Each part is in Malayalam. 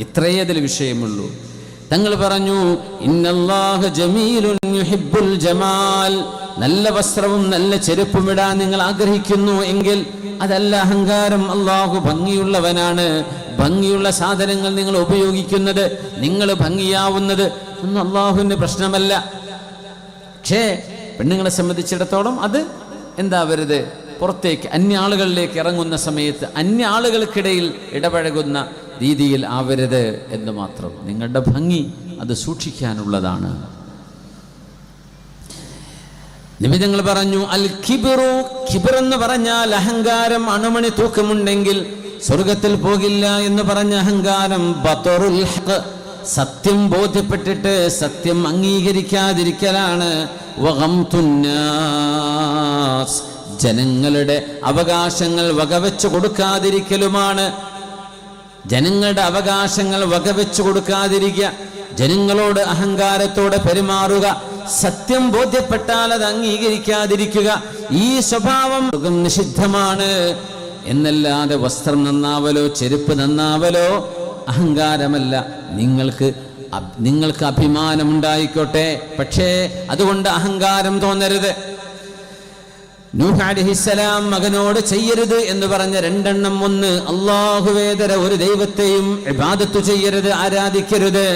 ഇത്രയേ അതിൽ വിഷയമുള്ളൂ. തങ്ങൾ പറഞ്ഞു, ഇന്നല്ലാഹ ജമീലുൻ യുഹിബ്ബുൽ ജമാൽ, നല്ല വസ്ത്രവും നല്ല ചെരുപ്പും ഇടാൻ നിങ്ങൾ ആഗ്രഹിക്കുന്നു എങ്കിൽ അതല്ല അഹങ്കാരം. അള്ളാഹു ഭംഗിയുള്ളവനാണ്. ഭംഗിയുള്ള സാധനങ്ങൾ നിങ്ങൾ ഉപയോഗിക്കുന്നത്, നിങ്ങൾ ഭംഗിയാവുന്നത് ഒന്നും അള്ളാഹുവിന് പ്രശ്നമല്ല. പക്ഷേ പെണ്ണുങ്ങളെ സംബന്ധിച്ചിടത്തോളം അത് എന്താവരുത്, പുറത്തേക്ക് അന്യ ആളുകളിലേക്ക് ഇറങ്ങുന്ന സമയത്ത് അന്യ ആളുകൾക്കിടയിൽ ഇടപഴകുന്ന രീതിയിൽ ആവരുത് എന്ന് മാത്രം. നിങ്ങളുടെ ഭംഗി അത് സൂക്ഷിക്കാനുള്ളതാണ്. നബി തങ്ങൾ പറഞ്ഞു, അൽ കിബ്റു, കിബ്ർ എന്ന് പറഞ്ഞാൽ അഹങ്കാരം, അണുമണി തൂക്കമുണ്ടെങ്കിൽ സ്വർഗത്തിൽ പോകില്ല എന്ന് പറഞ്ഞ അഹങ്കാരം. ബത്റുൽ ഹഖ്, സത്യം ബോധ്യപ്പെട്ടിട്ട് സത്യം അംഗീകരിക്കാതിരിക്കലാണ്. വഗംതുന്നാസ്, ജനങ്ങളുടെ അവകാശങ്ങൾ വകവെച്ചു കൊടുക്കാതിരിക്കലുമാണ്. ജനങ്ങളുടെ അവകാശങ്ങൾ വകവെച്ചു കൊടുക്കാതിരിക്കുക, ജനങ്ങളോട് അഹങ്കാരത്തോടെ പെരുമാറുക, സത്യം ബോധ്യപ്പെട്ടാൽ അത് അംഗീകരിക്കാതിരിക്കുക, ഈ സ്വഭാവം നിഷിദ്ധമാണ്. എന്നല്ലാതെ വസ്ത്രം നന്നാവലോ ചെരുപ്പ് നന്നാവലോ അഹങ്കാരമല്ല. നിങ്ങൾക്ക് അഭിമാനമുണ്ടായിക്കോട്ടെ, പക്ഷേ അതുകൊണ്ട് അഹങ്കാരം തോന്നരുത്. നൂഹ് അലൈഹിസ്സലാം മകനോട് ചെയ്യരുത് എന്ന് പറഞ്ഞ രണ്ടെണ്ണം. ഒന്ന്, അല്ലാഹുവേതര ഒരു ദൈവത്തെയും ഇബാദത്ത് ചെയ്യരുത്, ആരാധിക്കരുത്.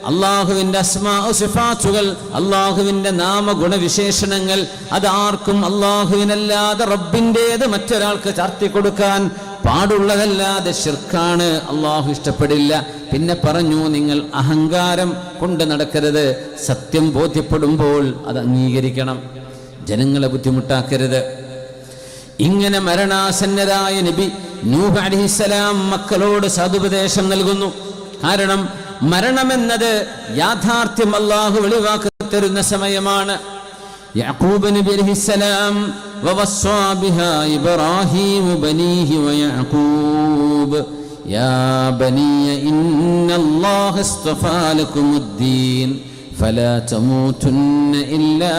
അള്ളാഹുവിന്റെ അസ്മാ സിഫാത്തുകൾ, അള്ളാഹുവിന്റെ നാമഗുണവിശേഷണങ്ങൾ അതാർക്കും അള്ളാഹുവിനല്ലാതെ റബ്ബിൻ്റേത് മറ്റൊരാൾക്ക് ചാർത്തി കൊടുക്കാൻ പാടുള്ളതല്ലാതെ ശിർക്കാണ്, അള്ളാഹു ഇഷ്ടപ്പെടില്ല. പിന്നെ പറഞ്ഞു, നിങ്ങൾ അഹങ്കാരം കൊണ്ട് നടക്കരുത്, സത്യം ബോധ്യപ്പെടുമ്പോൾ അത് അംഗീകരിക്കണം, ജനങ്ങളെ ബുദ്ധിമുട്ടാക്കരുത്. ഇങ്ങനെ മരണാസന്നരായ നബി നൂഹ് അലൈഹിസ്സലാം മക്കളോട് സതുപദേശം നൽകുന്നു. കാരണം മരണമെന്നത് യാഥാർത്ഥ്യം അല്ലാഹു വെളിവാക്കി തരുന്ന സമയമാണ്. യാക്കൂബ് നബി അലൈഹിസ്സലാം വവസ്സാ ബിഹാ ഇബ്രാഹീം ബനീഹി വയഅകൂബ് യാ ബനിയ ഇന്നല്ലാഹ ഇസ്തഫാ ലക്കുമുദ്ദീൻ ഫലാ തമൂതുന്ന ഇല്ലാ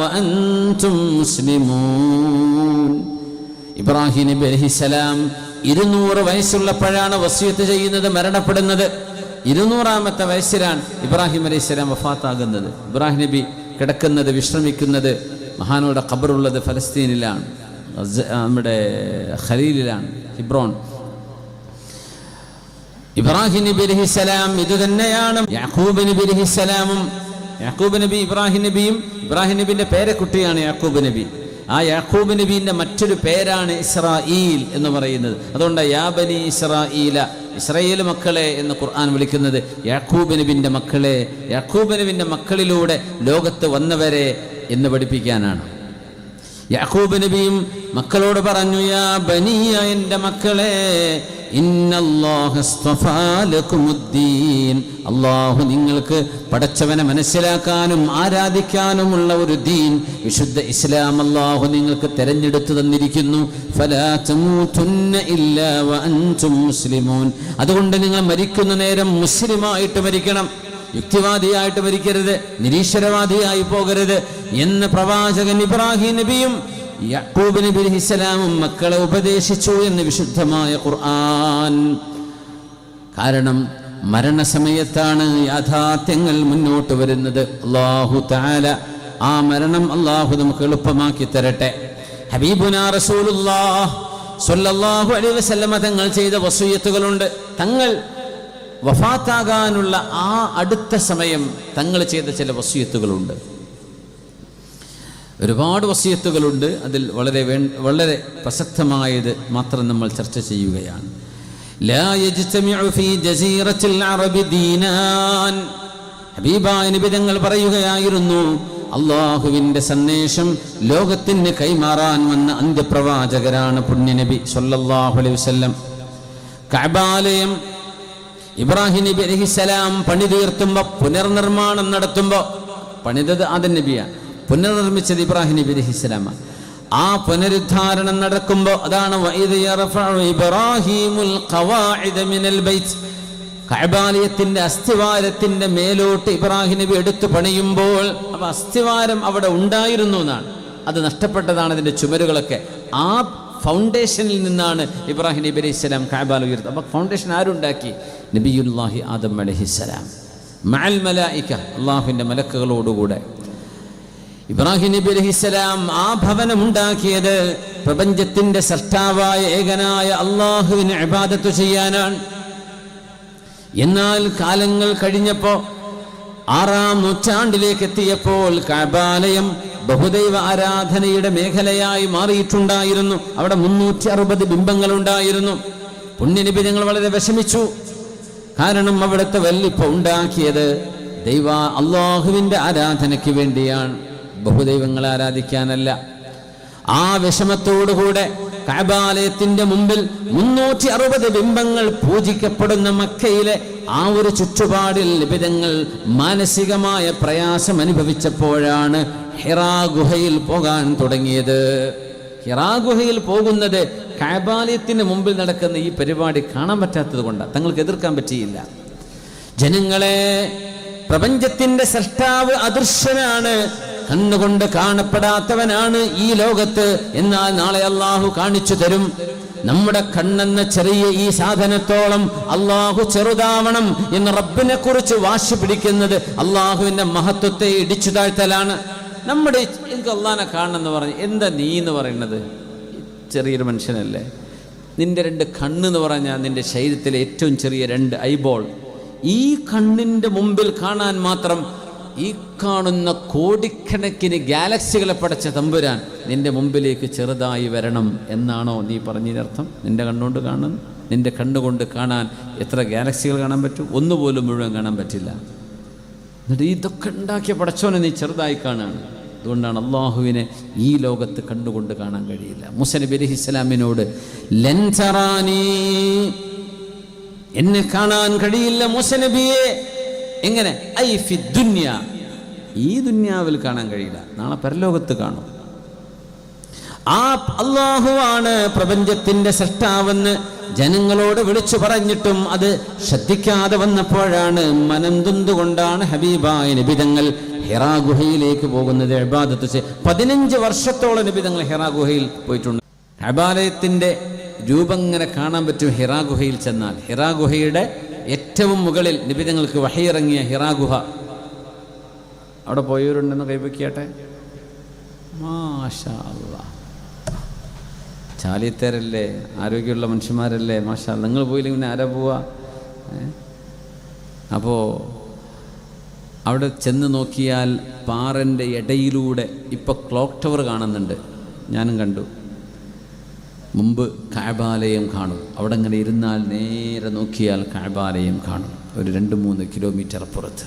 വഅൻതും മുസ്ലിമൂൻ. ഇബ്രാഹിം നബി അലൈഹിസ്സലാം 200 വയസ്സുള്ളപ്പോഴാണ് വസിയത്ത് ചെയ്യുന്നത്, മരണപ്പെടുന്നത്. 200-ാമത്തെ വയസ്സിലാണ് ഇബ്രാഹിം അലൈഹിസ്സലാം വഫാത്താകുന്നത്. ഇബ്രാഹിം നബി കിടക്കുന്നത്, വിശ്രമിക്കുന്നത്, മഹാനോടെ ഖബറുള്ളത് ഫലസ്തീനിലാണ്, നമ്മുടെ ഖലീലിലാണ്, ഹിബ്രോൺ. ഇബ്രാഹിം നബി അലൈഹിസ്സലാം ഇത് തന്നെയാണ് യാക്കൂബ് നബി അലൈഹിസ്സലാമും. യാക്കൂബ് നബി ഇബ്രാഹിം നബിയും, ഇബ്രാഹിം നബിന്റെ പേരക്കുട്ടിയാണ് യാക്കൂബ് നബി. ആ യാക്കൂബ് നബീന്റെ മറ്റൊരു പേരാണ് ഇസ്രായീൽ എന്ന് പറയുന്നത്. അതുകൊണ്ട് യാ ബനി ഇസ്രായീല, ഇസ്രായേൽ മക്കളെ എന്ന് ഖുർആൻ വിളിക്കുന്നത് യാക്കൂബ് നബിന്റെ മക്കളെ, യാക്കൂബ് നബിന്റെ മക്കളിലൂടെ ലോകത്ത് വന്നവരെ എന്ന് പഠിപ്പിക്കാനാണ്. യാക്കൂബ് നബിയും മക്കളോട് പറഞ്ഞു, യാ ബനിയ, എൻ്റെ മക്കളെ, ഇന്നല്ലാഹ ഇസ്തഫാ ലക്കുമുദ്ദീൻ, അല്ലാഹു നിങ്ങൾക്ക് പടച്ചവനെ മനസ്സിലാക്കാനും ആരാധിക്കാനുമുള്ള ഒരു ദീൻ, വിശുദ്ധ ഇസ്ലാം അല്ലാഹു നിങ്ങൾക്ക് തെരഞ്ഞെടുത്തു തന്നിരിക്കുന്നു. ഫലാ തമൂതുന്ന ഇല്ലാ വഅൻതും മുസ്ലിമൂൻ, അതുകൊണ്ട് നിങ്ങൾ മരിക്കുന്ന നേരം മുസ്ലിമായിട്ട് മരിക്കണം, യുക്തിവാദിയായിട്ട് മരിക്കരുത്, നിരീശ്വരവാദിയായി പോകരുത് എന്ന് പ്രവാചകൻ ഇബ്രാഹിം നബിയും യാക്കൂബ് നബി അലൈഹിസ്സലാമും മക്കളെ ഉപദേശിച്ചു എന്ന് വിശുദ്ധമായ ഖുർആൻ. കാരണം മരണസമയത്താണ് യാഥാർത്ഥ്യങ്ങൾ മുന്നോട്ട് വരുന്നത്. അല്ലാഹു തആല ആ മരണം അല്ലാഹു നമുക്ക് എളുപ്പമാക്കി തരട്ടെ. ഹബീബുനാ റസൂലുള്ളാഹ് സ്വല്ലല്ലാഹു അലൈഹി വസല്ലമ തങ്ങൾ ചെയ്ത വസിയത്തുകളുണ്ട്. തങ്ങൾ വഫാത്താകാനുള്ള ആ അടുത്ത സമയം തങ്ങൾ ചെയ്ത ചില വസിയത്തുകളുണ്ട്. ഒരുപാട് വസിയത്തുകളുണ്ട്. അതിൽ വളരെ പ്രസക്തമായത് മാത്രം നമ്മൾ ചർച്ച ചെയ്യുകയാണ്. ലാ യജ്തമിഉ ഫീ ജസീറത്തിൽ അറബി ദീനാൻ. ഹബീബായ നബി തങ്ങൾ പറയുകയായിരുന്നു, അള്ളാഹുവിൻ്റെ സന്ദേശം ലോകത്തിന് കൈമാറാൻ വന്ന അന്ത്യപ്രവാചകരാണ് പുണ്യനബി സ്വല്ലല്ലാഹു അലൈഹി വസല്ലം. കഅബാലയം ഇബ്രാഹിം നബി അലൈഹിസ്സലാം പണി തീർത്തുമ്പോൾ, പുനർനിർമ്മാണം നടത്തുമ്പോൾ, പണിതത് ആദം നബിയാണ്, പുനർനിർമ്മിച്ചത് ഇബ്രാഹിം നബി അലൈഹിസ്സലാമാണ്. ആ പുനരുദ്ധാരണം നടക്കുമ്പോൾ അതാണ് വഇദ് യർഫഉ ഇബ്രാഹീമുൽ ഖവാഇദ മിനൽ ബൈത്ത്. കഅബാലയത്തിന്റെ അസ്ഥിവാരത്തിന്റെ മേലോട്ട് ഇബ്രാഹിം നബി എടുത്തു പണിയുമ്പോൾ, അപ്പോൾ അസ്ഥിവാരം അവിടെ ഉണ്ടായിരുന്നു എന്നാണ്, അത് നഷ്ടപ്പെട്ടതാണ് അതിൻ്റെ ചുമരുകളൊക്കെ. ആ ഫൗണ്ടേഷനിൽ നിന്നാണ് ഇബ്രാഹിം നബി അലൈഹിസ്സലാം കഅബ ഉയർത്തുന്നത്. അപ്പോൾ ഫൗണ്ടേഷൻ ആരുണ്ടാക്കി? നബിയുല്ലാഹി ആദം അലൈഹിസ്സലാം മഅൽ മലായിക, അള്ളാഹുവിൻ്റെ മലക്കുകളോടുകൂടെ. ഇബ്രാഹിം നബി അലൈഹിസ്സലാം ആ ഭവനം ഉണ്ടാക്കിയത് പ്രപഞ്ചത്തിന്റെ സൃഷ്ടാവായ ഏകനായ അള്ളാഹുവിന് ഇബാദത്ത് ചെയ്യാനാണ്. എന്നാൽ കാലങ്ങൾ കഴിഞ്ഞപ്പോൾ 6-ാം നൂറ്റാണ്ടിലേക്ക് എത്തിയപ്പോൾ കഅബാലയം ബഹുദൈവ ആരാധനയുടെ മേഖലയായി മാറിയിട്ടുണ്ടായിരുന്നു. അവിടെ 360 ബിംബങ്ങൾ ഉണ്ടായിരുന്നു. പുണ്യനബി ഞങ്ങൾ വളരെ വിഷമിച്ചു. കാരണം അവിടുത്തെ വല്ലിപ്പ ഉണ്ടാക്കിയത് അള്ളാഹുവിൻ്റെ ആരാധനയ്ക്ക് വേണ്ടിയാണ്, ബഹുദൈവങ്ങളെ ആരാധിക്കാനല്ല. ആ വിഷമത്തോടുകൂടെ കഅബാലയത്തിന്റെ മുമ്പിൽ 360 ബിംബങ്ങൾ പൂജിക്കപ്പെടുന്ന മക്കയിലെ ആ ഒരു ചുറ്റുപാടിൽ നിബിതങ്ങൾ മാനസികമായ പ്രയാസം അനുഭവിച്ചപ്പോഴാണ് ഹിറാ ഗുഹയിൽ പോകാൻ തുടങ്ങിയത്. ഹിറാ ഗുഹയിൽ പോകുന്നത് കഅബാലയത്തിന് മുമ്പിൽ നടക്കുന്ന ഈ പരിപാടി കാണാൻ പറ്റാത്തത് കൊണ്ടാണ്. തങ്ങൾക്ക് എതിർക്കാൻ പറ്റിയില്ല. ജനങ്ങളെ, പ്രപഞ്ചത്തിന്റെ സൃഷ്ടാവ് അദൃശ്യനാണ്, കണ്ണുകൊണ്ട് കാണപ്പെടാത്തവനാണ് ഈ ലോകത്ത്. എന്നാൽ നാളെ അള്ളാഹു കാണിച്ചു തരും. നമ്മുടെ കണ്ണെന്ന ചെറിയ ഈ സാധനത്തോളം അള്ളാഹു ചെറുതാവണം എന്ന് റബ്ബിനെ കുറിച്ച് വാശി പിടിക്കുന്നത് അള്ളാഹുവിന്റെ മഹത്വത്തെ ഇടിച്ചു താഴ്ത്തലാണ്. നമ്മുടെ എനിക്ക് അള്ളാഹിനെ കാണണമെന്ന് പറഞ്ഞ് എന്താ നീ എന്ന് പറയുന്നത്? ചെറിയൊരു മനുഷ്യനല്ലേ? നിന്റെ 2 കണ്ണെന്ന് പറഞ്ഞാൽ നിന്റെ ശരീരത്തിലെ ഏറ്റവും ചെറിയ 2 ഐബോൾ. ഈ കണ്ണിൻ്റെ മുമ്പിൽ കാണാൻ മാത്രം ഈ കാണുന്ന കോടിക്കണക്കിന് ഗാലക്സികളെ പടച്ച തമ്പുരാൻ നിന്റെ മുമ്പിലേക്ക് ചെറുതായി വരണം എന്നാണോ നീ പറഞ്ഞതിനർത്ഥം? നിന്റെ കണ്ണുകൊണ്ട് കാണുന്നു. നിന്റെ കണ്ണുകൊണ്ട് കാണാൻ എത്ര ഗാലക്സികൾ കാണാൻ പറ്റും? ഒന്നുപോലും മുഴുവൻ കാണാൻ പറ്റില്ല. എന്നിട്ട് ഇതൊക്കെ ഉണ്ടാക്കിയ പടച്ചോനെ നീ ചെറുതായി കാണാണ്. അതുകൊണ്ടാണ് അള്ളാഹുവിനെ ഈ ലോകത്ത് കണ്ടുകൊണ്ട് കാണാൻ കഴിയില്ല. മൂസ നബി അലൈഹിസ്സലാമിനോട് ലൻ തറാനീ, എന്നെ കാണാൻ കഴിയില്ല മൂസ നബിയെ. എങ്ങനെ? ഐ ഫി ദുനിയ, ഈ ദുനിയാവിൽ കാണാൻ കഴിയില്ല, നാളെ പരലോകത്ത് കാണും. ആ അള്ളാഹുവാണ് പ്രപഞ്ചത്തിന്റെ സൃഷ്ടാവെന്ന് ജനങ്ങളോട് വിളിച്ചു പറഞ്ഞിട്ടും അത് ശ്രദ്ധിക്കാതെ വന്നപ്പോഴാണ് മനംതുകൊണ്ടാണ് ഹബീബായ നബിതങ്ങൾ ഹിറാ ഗുഹയിലേക്ക് പോകുന്നത്. ഇബാദത്ത് 15 വർഷത്തോളം നബിതങ്ങൾ ഹിറാ ഗുഹയിൽ പോയിട്ടുണ്ട്. കഅബാലയത്തിന്റെ രൂപം ഇങ്ങനെ കാണാൻ പറ്റും ഹിറാ ഗുഹയിൽ ചെന്നാൽ. ഹിറാ ഗുഹയുടെ ഏറ്റവും മുകളിൽ നബിതങ്ങൾക്ക് വഹയിറങ്ങിയ ഹിറാ ഗുഹ. അവിടെ പോയവരുണ്ടെന്ന് കൈവയ്ക്കട്ടെ. മാഷാ അല്ലാഹ്, ചാലിയത്തേരല്ലേ, ആരോഗ്യമുള്ള മനുഷ്യന്മാരല്ലേ, മാഷാ. നിങ്ങൾ പോയില്ലെങ്കിൽ പിന്നെ ആരാ പോവാ? അപ്പോൾ അവിടെ ചെന്ന് നോക്കിയാൽ പാറൻ്റെ ഇടയിലൂടെ ഇപ്പോൾ ക്ലോക്ക് ടവർ കാണുന്നുണ്ട്, ഞാനും കണ്ടു. മുമ്പ് കഅബാലയം കാണും. അവിടെ ഇങ്ങനെ ഇരുന്നാൽ നേരെ നോക്കിയാൽ കഅബാലയം കാണും. ഒരു 2-3 കിലോമീറ്റർ അപ്പുറത്ത്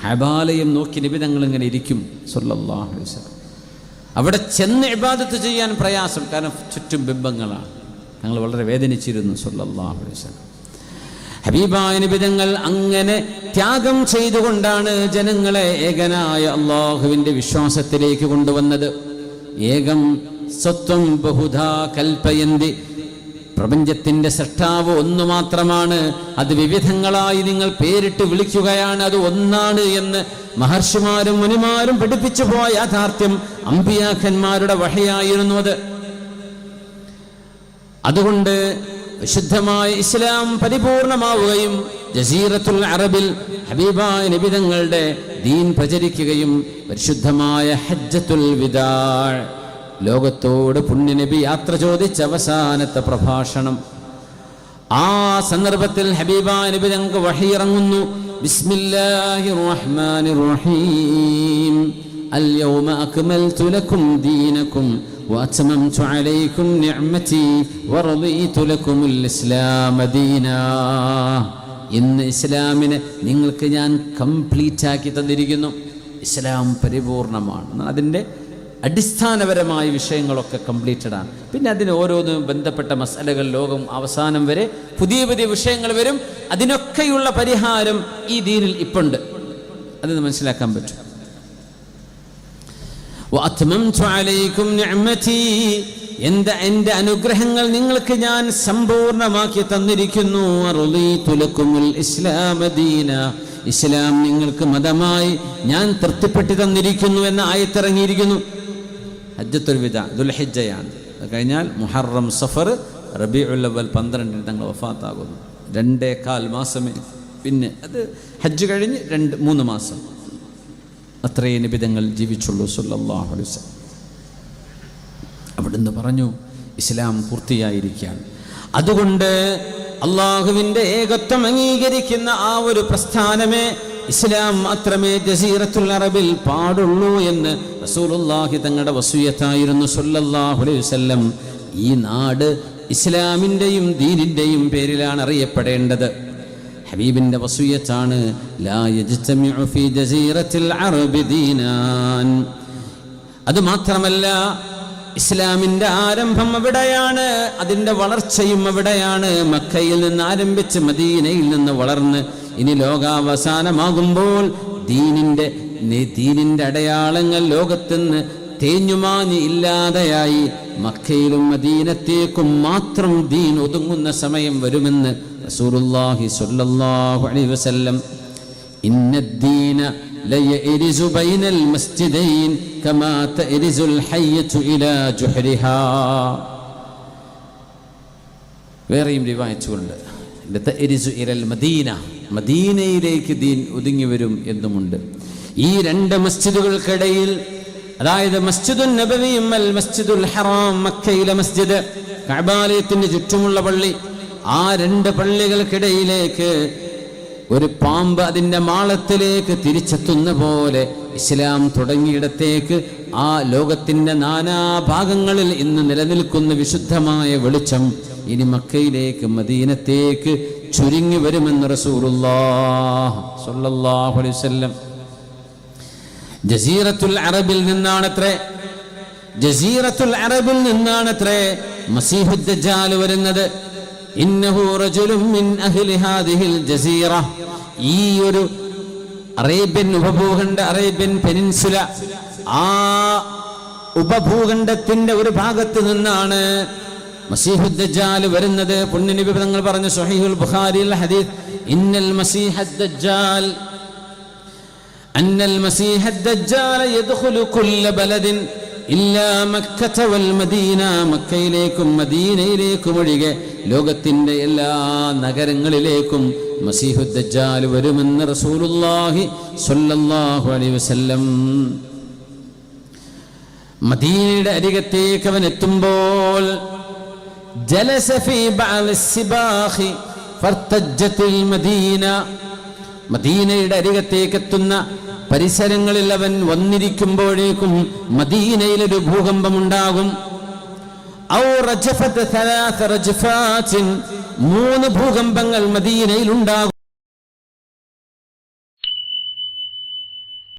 കഅബാലയം നോക്കി നബി തങ്ങൾ ഇങ്ങനെ ഇരിക്കും സല്ലല്ലാഹു അലൈഹി വസല്ലം. അവിടെ ചെന്ന് ഇബാദത്ത് ചെയ്യാൻ പ്രയാസം, കാരണം ചുറ്റും ബിംബങ്ങളാണ്. ഞങ്ങൾ വളരെ വേദനിച്ചിരുന്നു സല്ലല്ലാഹു അലൈഹി വസല്ലം. ഹബീബായ നബി തങ്ങൾ അങ്ങനെ ത്യാഗം ചെയ്തുകൊണ്ടാണ് ജനങ്ങളെ ഏകനായ അള്ളാഹുവിൻ്റെ വിശ്വാസത്തിലേക്ക് കൊണ്ടുവന്നത്. ഏകം സത്വം ബഹുധാ കൽപ്പയന്തി, പ്രപഞ്ചത്തിന്റെ സൃഷ്ടാവ് ഒന്ന് മാത്രമാണ്, അത് വിവിധങ്ങളായി നിങ്ങൾ പേരിട്ട് വിളിക്കുകയാണ്, അത് ഒന്നാണ് എന്ന് മഹർഷിമാരും മുനിമാരും പഠിപ്പിച്ചു പോയ യാഥാർത്ഥ്യം അമ്പിയാക്കന്മാരുടെ വഹയായിരുന്നു അത്. അതുകൊണ്ട് വിശുദ്ധമായ ഇസ്ലാം പരിപൂർണമാവുകയും ജസീറത്തുൽ അറബിൽ ഹബീബായ നബി തങ്ങളുടെ ദീൻ പ്രചരിക്കുകയും പരിശുദ്ധമായ ഹജ്ജത്തുൽ വിദാ, ലോകത്തോട് പുണ്യനബി യാത്ര ചോദിച്ച അവസാനത്തെ പ്രഭാഷണം, ആ സന്ദർഭത്തിൽ ഹബീബായ നബി തങ്ങൾക്ക് വഹി ഇറങ്ങുന്നു. ബിസ്മില്ലാഹിർ റഹ്മാനിർ റഹീം, അൽയൗമ അക്മൽതു ലക്കും ദീനക്കും വഅത്മംതു അലൈക്കും നിഅമതി വറദീതു ലക്കുമുൽ ഇസ്ലാമ ദീനാ. ഇന്ന് ഇസ്ലാമിനെ നിങ്ങൾക്ക് ഞാൻ കംപ്ലീറ്റ് ആക്കി തന്നിരിക്കുന്നു. ഇസ്ലാം പരിപൂർണമാണ്. അതിൻ്റെ അടിസ്ഥാനപരമായ വിഷയങ്ങളൊക്കെ കംപ്ലീറ്റഡ് ആണ്. പിന്നെ അതിന് ഓരോന്നും ബന്ധപ്പെട്ട മസലകൾ ലോകം അവസാനം വരെ പുതിയ പുതിയ വിഷയങ്ങൾ വരും. അതിനൊക്കെയുള്ള പരിഹാരം ഈ ദീനിൽ ഇപ്പുണ്ട്. അത് മനസ്സിലാക്കാൻ പറ്റും. വഅത്മംതു അലൈക്കും നിഅമതി, എൻ്റെ അനുഗ്രഹങ്ങൾ നിങ്ങൾക്ക് ഞാൻ സമ്പൂർണ്ണമാക്കി തന്നിരിക്കുന്നു. വറദീതു ലക്കുമുൽ ഇസ്ലാമ ദീന, ഇസ്ലാം നിങ്ങൾക്ക് മതമായി ഞാൻ തൃപ്തിപ്പെട്ട് തന്നിരിക്കുന്നു എന്ന ആയത്തിറങ്ങിയിരിക്കുന്നു. ഹജ്ജത്തുൽ വിദാ ദുൽഹിജ്ജയാണ്. കഴിഞ്ഞാൽ മുഹറം സഫർ റബീഉൽ അവ്വൽ 12 തങ്ങൾ വഫാത്താകുന്നു. 2.25 മാസമേ പിന്നെ അത് ഹജ്ജ് കഴിഞ്ഞ് 2-3 മാസം അത്രയേ നിബിതങ്ങൾ ജീവിച്ചുള്ളൂ സല്ലല്ലാഹു അലൈഹി വസല്ലം. അവിടുന്ന് പറഞ്ഞു ഇസ്ലാം പൂർത്തിയായിരിക്കുകയാണ്. അതുകൊണ്ട് അള്ളാഹുവിൻ്റെ ഏകത്വം അംഗീകരിക്കുന്ന ആ ഒരു പ്രസ്ഥാനമേ ഇസ്ലാം മാത്രമേ ജസീറത്തുൽ അറബിൽ പാടുള്ളൂ എന്ന് റസൂലുള്ളാഹി തങ്ങളുടെ വസിയത്തായിരുന്നു സല്ലല്ലാഹു അലൈഹി വസല്ലം. ഈ നാട് ഇസ്ലാമിൻ്റെയും ദീനിൻ്റെയും പേരിലാണ് അറിയപ്പെടേണ്ടത്. ഹബീബിൻ്റെ വസിയത്താണ് ലാ യജ്തമിഉ ഫീ ജസീറത്തിൽ അറബി ദീനാൻ. അതുമാത്രമല്ല ഇസ്ലാമിൻ്റെ ആരംഭം അവിടെയാണ്, അതിൻ്റെ വളർച്ചയും അവിടെയാണ്. മക്കയിൽ നിന്ന് ആരംഭിച്ച് മദീനയിൽ നിന്ന് വളർന്ന് ഇനി ലോകാവസാനമാകുമ്പോൾ ദീനിൻ്റെ അടയാളങ്ങൾ ലോകത്തുനിന്ന് തേഞ്ഞുമാഞ്ഞ് ഇല്ലാതെയായി മക്കയിലും മദീനത്തേക്കും മാത്രം ദീൻ ഒതുങ്ങുന്ന സമയം വരുമെന്ന് റസൂലുള്ളാഹി സ്വല്ലല്ലാഹു അലൈഹി വസല്ലം. ഇന്നദ്ദീന ലയരിസു ബൈനൽ മസ്ജിദൈൻ കമാ തരിസുൽ ഹയ്യതു ഇലാ ജുഹ്രിഹാ. വേറെയും റിവായത്തുണ്ട് തരിസു ഇലൽ മദീന, മദീനയിലേക്ക് ദീൻ ഒതുങ്ങി വരും എന്നുമുണ്ട്. ഈ 2 മസ്ജിദുകൾക്കിടയിൽ, അതായത് മസ്ജിദുൻ നബവിയും അൽ മസ്ജിദുൽ ഹറാം, മക്കയിലെ മസ്ജിദ്, കഅബാലയത്തിന് ചുറ്റുമുള്ള പള്ളി, ആ 2 പള്ളികൾക്കിടയിലേക്ക് ഒരു പാമ്പ് അതിൻ്റെ മാളത്തിലേക്ക് തിരിച്ചെത്തുന്ന പോലെ ഇസ്ലാം തുടങ്ങിയിടത്തേക്ക് ആ ലോകത്തിൻ്റെ നാനാഭാഗങ്ങളിൽ ഇന്ന് നിലനിൽക്കുന്ന വിശുദ്ധമായ വെളിച്ചം ഇനി മക്കയിലേക്ക് മദീനത്തേക്ക് ചുരുങ്ങി വരുമെന്ന് റസൂലുള്ളാഹി സ്വല്ലല്ലാഹു അലൈഹി വസല്ലം. ജസീറത്തുൽ അറബിൽ നിന്നാണത്രേ, ജസീറത്തുൽ അറബിൽ നിന്നാണത്രേ മസീഹുദ് ദജ്ജാൽ വരുന്നത്. ഇന്നഹു റജുലുൻ മിൻ അഹ്ലി ഹാദിഹിൽ ജസീറ. ഈ ഒരു അറേബ്യൻ ഉപഭൂഖണ്ഡ, അറേബ്യൻ പെനിൻസുല, ആ ഉപഭൂഖണ്ഡത്തിന്റെ ഒരു ഭാഗത്ത് നിന്നാണ് മസീഹുദ് ദജ്ജാൽ വരുന്നത്. പുണ്യനബി തങ്ങൾ പറഞ്ഞു സ്വഹീഹുൽ ബുഖാരിയിൽ ഹദീസ്, ഇന്നൽ മസീഹദ് ദജ്ജാൽ അന്നൽ മസീഹദ് ദജ്ജാൽ യദ്ഖുലു കുല്ല ബലദിൻ ഇല്ലാ മക്കത വൽ മദീന. മക്കയിലേക്കും മദീനയിലേക്കും ഒഴികെ ലോകത്തിന്റെ എല്ലാ നഗരങ്ങളിലേക്കും മസീഹുദ് ദജ്ജാൽ വരുമെന്ന് റസൂലുള്ളാഹി സ്വല്ലല്ലാഹു അലൈഹി വസല്ലം. മദീനയുടെ അരികത്തേക്ക് അവൻ എത്തുമ്പോൾ ജലസ ഫീ ബഅൽ സിബാഖി ഫർതജ്ജത്തിൽ മദീന. മദീനയുടെ അരികത്തേക്ക് എത്തുന്ന പരിസരങ്ങളിൽ അവൻ വന്നിരിക്കുമ്പോഴേക്കും മദീനയിലൊരു ഭൂകമ്പം ഉണ്ടാകും. ഔ റജഫത 3 ഭൂകമ്പങ്ങൾ മദീനയിൽ ഉണ്ടാകും.